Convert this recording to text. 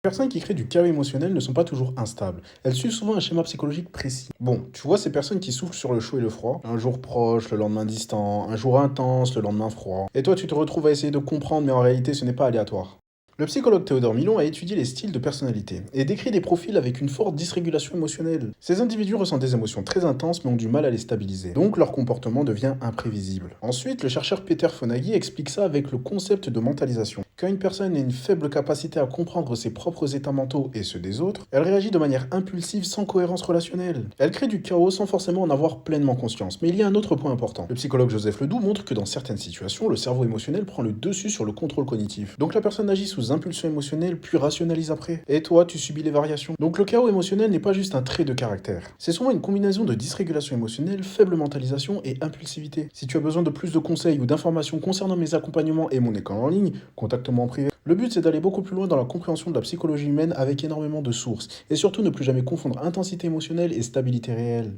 Les personnes qui créent du chaos émotionnel ne sont pas toujours instables. Elles suivent souvent un schéma psychologique précis. Bon, tu vois ces personnes qui soufflent sur le chaud et le froid. Un jour proche, le lendemain distant. Un jour intense, le lendemain froid. Et toi, tu te retrouves à essayer de comprendre, mais en réalité, ce n'est pas aléatoire. Le psychologue Théodore Milon a étudié les styles de personnalité et décrit des profils avec une forte dysrégulation émotionnelle. Ces individus ressentent des émotions très intenses mais ont du mal à les stabiliser, donc leur comportement devient imprévisible. Ensuite, le chercheur Peter Fonagy explique ça avec le concept de mentalisation. Quand une personne a une faible capacité à comprendre ses propres états mentaux et ceux des autres, elle réagit de manière impulsive sans cohérence relationnelle. Elle crée du chaos sans forcément en avoir pleinement conscience. Mais il y a un autre point important. Le psychologue Joseph Ledoux montre que dans certaines situations, le cerveau émotionnel prend le dessus sur le contrôle cognitif. Donc la personne agit sous impulsion émotionnelle puis rationalise après. Et toi, tu subis les variations. Donc le chaos émotionnel n'est pas juste un trait de caractère. C'est souvent une combinaison de dysrégulation émotionnelle, faible mentalisation et impulsivité. Si tu as besoin de plus de conseils ou d'informations concernant mes accompagnements et mon école en ligne, contacte-moi en privé. Le but, c'est d'aller beaucoup plus loin dans la compréhension de la psychologie humaine avec énormément de sources. Et surtout, ne plus jamais confondre intensité émotionnelle et stabilité réelle.